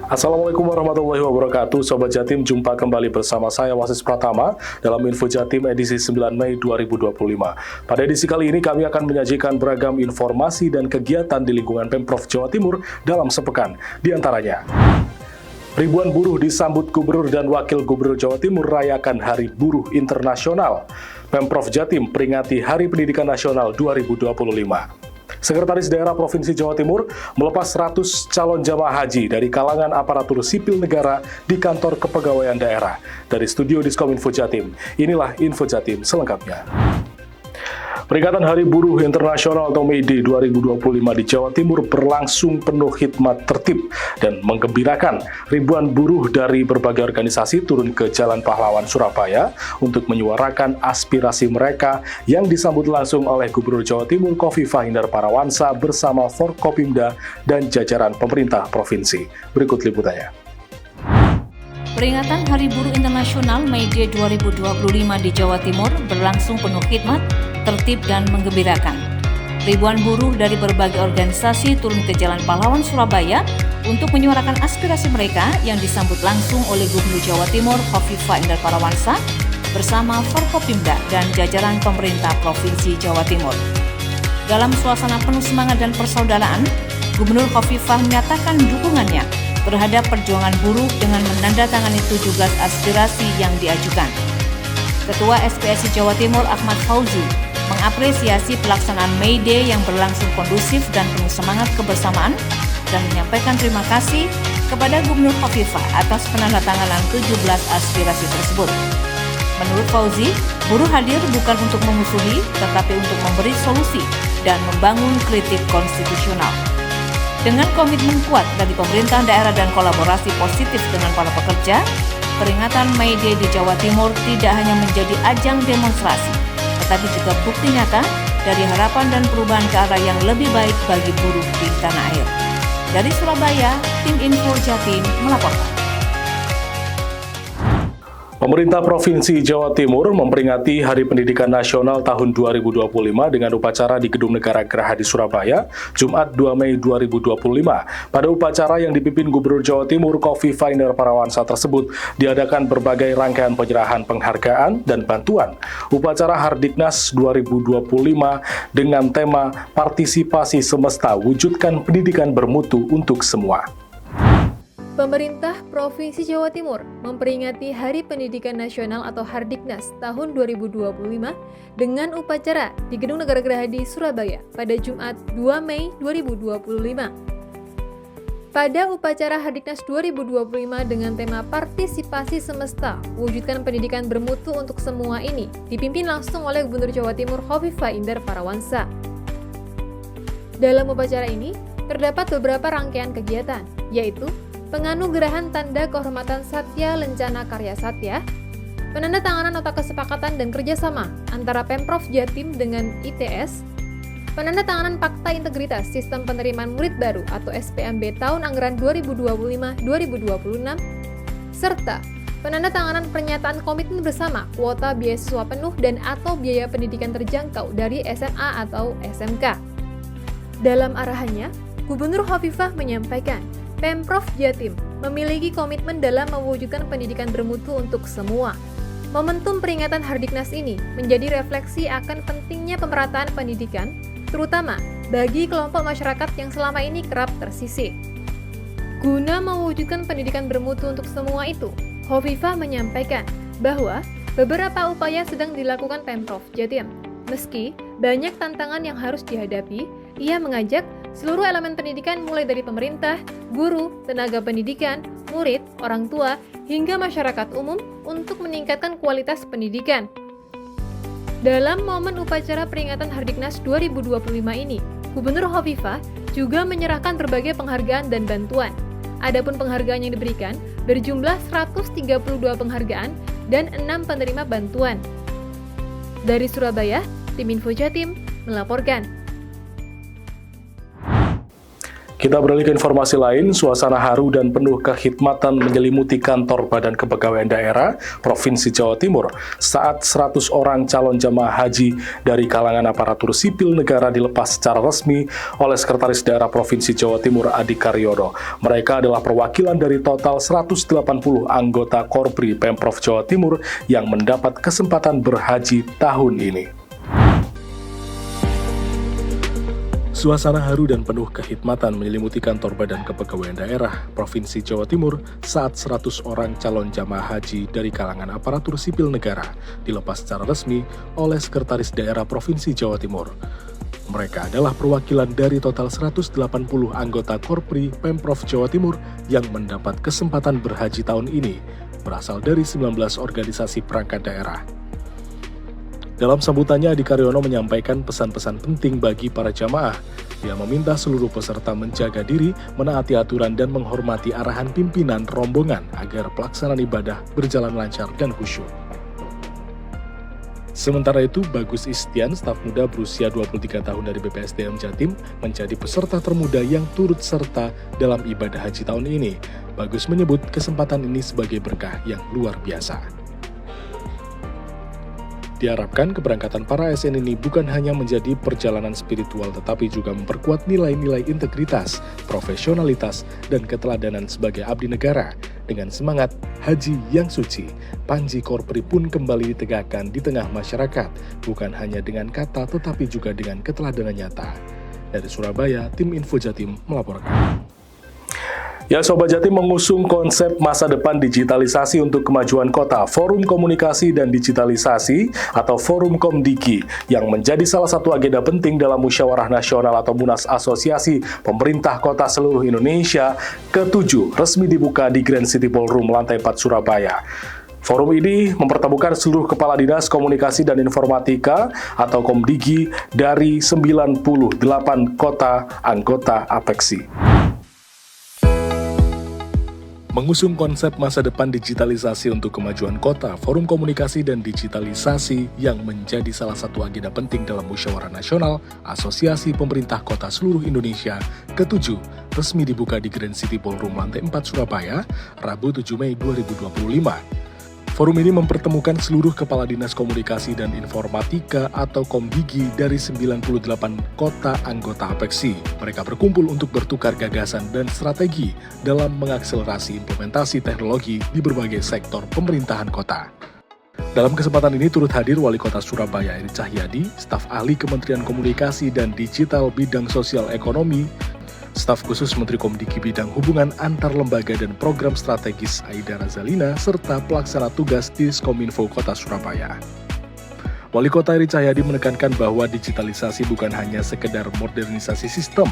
Assalamualaikum warahmatullahi wabarakatuh, Sobat Jatim, jumpa kembali bersama saya Wasis Pratama dalam Info Jatim edisi 9 Mei 2025. Pada edisi kali ini kami akan menyajikan beragam informasi dan kegiatan di lingkungan Pemprov Jawa Timur dalam sepekan. Di antaranya, ribuan buruh disambut Gubernur dan Wakil Gubernur Jawa Timur rayakan Hari Buruh Internasional. Pemprov Jatim peringati Hari Pendidikan Nasional 2025. Sekretaris Daerah Provinsi Jawa Timur melepas 100 calon jamaah haji dari kalangan aparatur sipil negara di kantor kepegawaian daerah. Dari studio Diskominfo Jatim, inilah Info Jatim selengkapnya. Peringatan Hari Buruh Internasional atau May Day 2025 di Jawa Timur berlangsung penuh hikmat tertib dan menggembirakan. Ribuan buruh dari berbagai organisasi turun ke Jalan Pahlawan Surabaya untuk menyuarakan aspirasi mereka yang disambut langsung oleh Gubernur Jawa Timur Khofifah Indar Parawansa bersama Forkopimda dan jajaran pemerintah provinsi. Berikut liputannya. Peringatan Hari Buruh Internasional May Day 2025 di Jawa Timur berlangsung penuh hikmat, tertib, dan menggembirakan. Ribuan buruh dari berbagai organisasi turun ke Jalan Pahlawan Surabaya untuk menyuarakan aspirasi mereka yang disambut langsung oleh Gubernur Jawa Timur Khofifah Indar Parawansa bersama Forkopimda dan jajaran pemerintah Provinsi Jawa Timur. Dalam suasana penuh semangat dan persaudaraan, Gubernur Khofifah menyatakan dukungannya terhadap perjuangan buruh dengan menandatangani 17 aspirasi yang diajukan. Ketua SPSI Jawa Timur Ahmad Fauzi mengapresiasi pelaksanaan May Day yang berlangsung kondusif dan penuh semangat kebersamaan dan menyampaikan terima kasih kepada Gubernur Khofifah atas penandatanganan 17 aspirasi tersebut. Menurut Fauzi, buruh hadir bukan untuk memusuhi, tetapi untuk memberi solusi dan membangun kritik konstitusional. Dengan komitmen kuat dari pemerintah daerah dan kolaborasi positif dengan para pekerja, peringatan May Day di Jawa Timur tidak hanya menjadi ajang demonstrasi, tetapi juga bukti nyata dari harapan dan perubahan ke arah yang lebih baik bagi buruh di tanah air. Dari Surabaya, tim Info Jatim melaporkan. Pemerintah Provinsi Jawa Timur memperingati Hari Pendidikan Nasional tahun 2025 dengan upacara di Gedung Negara Geraha di Surabaya, Jumat 2 Mei 2025. Pada upacara yang dipimpin Gubernur Jawa Timur Khofifah Indar Parawansa tersebut, diadakan berbagai rangkaian penyerahan penghargaan dan bantuan. Upacara Hardiknas 2025 dengan tema Partisipasi Semesta Wujudkan Pendidikan Bermutu untuk Semua. Pemerintah Provinsi Jawa Timur memperingati Hari Pendidikan Nasional atau Hardiknas tahun 2025 dengan upacara di Gedung Negara Geraha di Surabaya pada Jumat 2 Mei 2025. Pada upacara Hardiknas 2025 dengan tema Partisipasi Semesta Wujudkan Pendidikan Bermutu untuk Semua ini dipimpin langsung oleh Gubernur Jawa Timur Khofifah Indar Parawansa. Dalam upacara ini terdapat beberapa rangkaian kegiatan, yaitu penganugerahan Tanda Kehormatan Satya Lencana Karya Satya, penandatanganan nota kesepakatan dan kerjasama antara Pemprov Jatim dengan ITS, penandatanganan Fakta Integritas Sistem Penerimaan Murid Baru atau SPMB tahun anggaran 2025-2026, serta penandatanganan pernyataan komitmen bersama kuota beasiswa penuh dan atau biaya pendidikan terjangkau dari SMA atau SMK. Dalam arahannya, Gubernur Khofifah menyampaikan Pemprov Jatim memiliki komitmen dalam mewujudkan pendidikan bermutu untuk semua. Momentum peringatan Hardiknas ini menjadi refleksi akan pentingnya pemerataan pendidikan, terutama bagi kelompok masyarakat yang selama ini kerap tersisih. Guna mewujudkan pendidikan bermutu untuk semua itu, Khofifah menyampaikan bahwa beberapa upaya sedang dilakukan Pemprov Jatim. Meski banyak tantangan yang harus dihadapi, ia mengajak seluruh elemen pendidikan mulai dari pemerintah, guru, tenaga pendidikan, murid, orang tua, hingga masyarakat umum untuk meningkatkan kualitas pendidikan. Dalam momen upacara peringatan Hardiknas 2025 ini, Gubernur Khofifah juga menyerahkan berbagai penghargaan dan bantuan. Adapun penghargaan yang diberikan berjumlah 132 penghargaan dan 6 penerima bantuan. Dari Surabaya, tim Info Jatim melaporkan. Kita beralih ke informasi lain, suasana haru dan penuh kehikmatan menyelimuti kantor Badan Kepegawaian Daerah Provinsi Jawa Timur saat 100 orang calon jamaah haji dari kalangan aparatur sipil negara dilepas secara resmi oleh Sekretaris Daerah Provinsi Jawa Timur Adi Karyono. Mereka adalah perwakilan dari total 180 anggota Korpri Pemprov Jawa Timur yang mendapat kesempatan berhaji tahun ini. Suasana haru dan penuh kehikmatan menyelimuti kantor Badan Kepegawaian Daerah Provinsi Jawa Timur saat 100 orang calon jamaah haji dari kalangan aparatur sipil negara dilepas secara resmi oleh Sekretaris Daerah Provinsi Jawa Timur. Mereka adalah perwakilan dari total 180 anggota Korpri Pemprov Jawa Timur yang mendapat kesempatan berhaji tahun ini, berasal dari 19 organisasi perangkat daerah. Dalam sambutannya, Adi Karyono menyampaikan pesan-pesan penting bagi para jamaah. Dia meminta seluruh peserta menjaga diri, menaati aturan, dan menghormati arahan pimpinan rombongan agar pelaksanaan ibadah berjalan lancar dan khusyuk. Sementara itu, Bagus Istian, staf muda berusia 23 tahun dari BPSDM Jatim, menjadi peserta termuda yang turut serta dalam ibadah haji tahun ini. Bagus menyebut kesempatan ini sebagai berkah yang luar biasa. Diharapkan keberangkatan para ASN ini bukan hanya menjadi perjalanan spiritual tetapi juga memperkuat nilai-nilai integritas, profesionalitas, dan keteladanan sebagai abdi negara. Dengan semangat haji yang suci, Panji Korpri pun kembali ditegakkan di tengah masyarakat, bukan hanya dengan kata tetapi juga dengan keteladanan nyata. Dari Surabaya, tim Info Jatim melaporkan. Ya, Sobat Jatim mengusung konsep masa depan digitalisasi untuk kemajuan kota, Forum Komunikasi dan Digitalisasi atau Forum Komdigi, yang menjadi salah satu agenda penting dalam Musyawarah Nasional atau Munas Asosiasi Pemerintah Kota Seluruh Indonesia ke-7 resmi dibuka di Grand City Ballroom lantai 4 Surabaya. Forum ini mempertemukan seluruh kepala dinas komunikasi dan informatika atau Komdigi dari 98 kota anggota APEKSI. Mengusung konsep masa depan digitalisasi untuk kemajuan kota, Forum Komunikasi dan Digitalisasi yang menjadi salah satu agenda penting dalam Musyawarah Nasional Asosiasi Pemerintah Kota Seluruh Indonesia ke-7 resmi dibuka di Grand City Ballroom lantai 4 Surabaya, Rabu 7 Mei 2025. Forum ini mempertemukan seluruh kepala dinas komunikasi dan informatika atau Komdigi dari 98 kota anggota APEKSI. Mereka berkumpul untuk bertukar gagasan dan strategi dalam mengakselerasi implementasi teknologi di berbagai sektor pemerintahan kota. Dalam kesempatan ini turut hadir Wali Kota Surabaya Eri Cahyadi, staf ahli Kementerian Komunikasi dan Digital Bidang Sosial Ekonomi, staf khusus Menteri Komdigi Bidang Hubungan Antar Lembaga dan Program Strategis Aida Razalina, serta pelaksana tugas Diskominfo Kota Surabaya. Wali Kota Eri Cahyadi menekankan bahwa digitalisasi bukan hanya sekedar modernisasi sistem,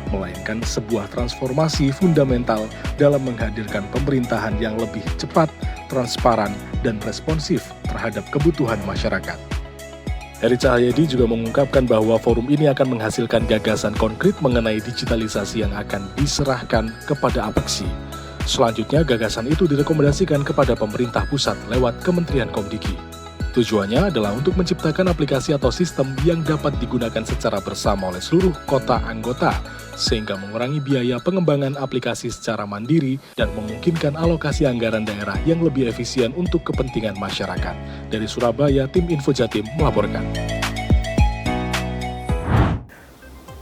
melainkan sebuah transformasi fundamental dalam menghadirkan pemerintahan yang lebih cepat, transparan, dan responsif terhadap kebutuhan masyarakat. Eri Cahyadi juga mengungkapkan bahwa forum ini akan menghasilkan gagasan konkret mengenai digitalisasi yang akan diserahkan kepada APEKSI. Selanjutnya, gagasan itu direkomendasikan kepada pemerintah pusat lewat Kementerian Komdigi. Tujuannya adalah untuk menciptakan aplikasi atau sistem yang dapat digunakan secara bersama oleh seluruh kota anggota, sehingga mengurangi biaya pengembangan aplikasi secara mandiri dan memungkinkan alokasi anggaran daerah yang lebih efisien untuk kepentingan masyarakat. Dari Surabaya, tim Info Jatim melaporkan.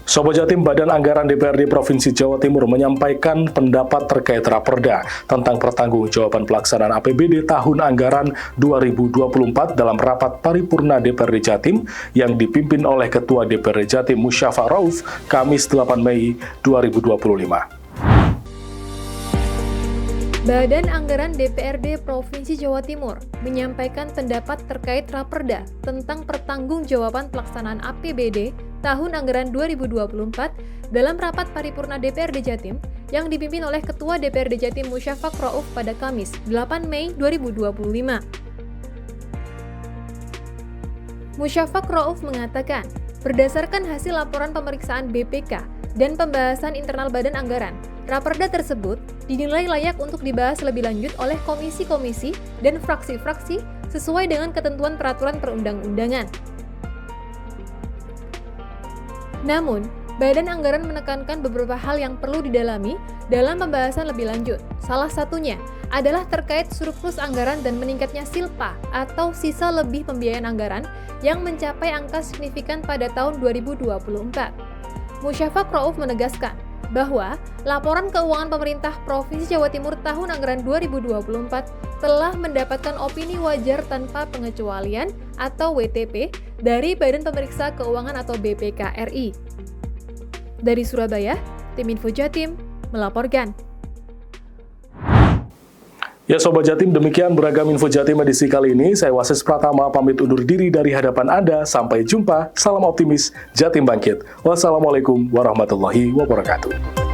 Sobat Jatim, Badan Anggaran DPRD Provinsi Jawa Timur menyampaikan pendapat terkait Raperda tentang pertanggungjawaban pelaksanaan APBD tahun anggaran 2024 dalam rapat paripurna DPRD Jatim yang dipimpin oleh Ketua DPRD Jatim Musyafa Rauf, Kamis 8 Mei 2025. Badan Anggaran DPRD Provinsi Jawa Timur menyampaikan pendapat terkait Raperda tentang pertanggungjawaban pelaksanaan APBD tahun anggaran 2024 dalam rapat paripurna DPRD Jatim yang dipimpin oleh Ketua DPRD Jatim Musyafa Rauf pada Kamis 8 Mei 2025. Musyafa Rauf mengatakan, berdasarkan hasil laporan pemeriksaan BPK dan pembahasan internal Badan Anggaran, Raperda tersebut dinilai layak untuk dibahas lebih lanjut oleh komisi-komisi dan fraksi-fraksi sesuai dengan ketentuan peraturan perundang-undangan. Namun, Badan Anggaran menekankan beberapa hal yang perlu didalami dalam pembahasan lebih lanjut. Salah satunya adalah terkait surplus anggaran dan meningkatnya silpa atau sisa lebih pembiayaan anggaran yang mencapai angka signifikan pada tahun 2024. Musyafaq Rauf menegaskan bahwa laporan keuangan pemerintah Provinsi Jawa Timur tahun anggaran 2024 telah mendapatkan opini wajar tanpa pengecualian atau WTP dari Badan Pemeriksa Keuangan atau BPK RI. Dari Surabaya, tim Info Jatim melaporkan. Ya Sobat Jatim, demikian beragam Info Jatim edisi kali ini. Saya Wasis Pratama pamit undur diri dari hadapan Anda. Sampai jumpa, salam optimis, Jatim bangkit. Wassalamualaikum warahmatullahi wabarakatuh.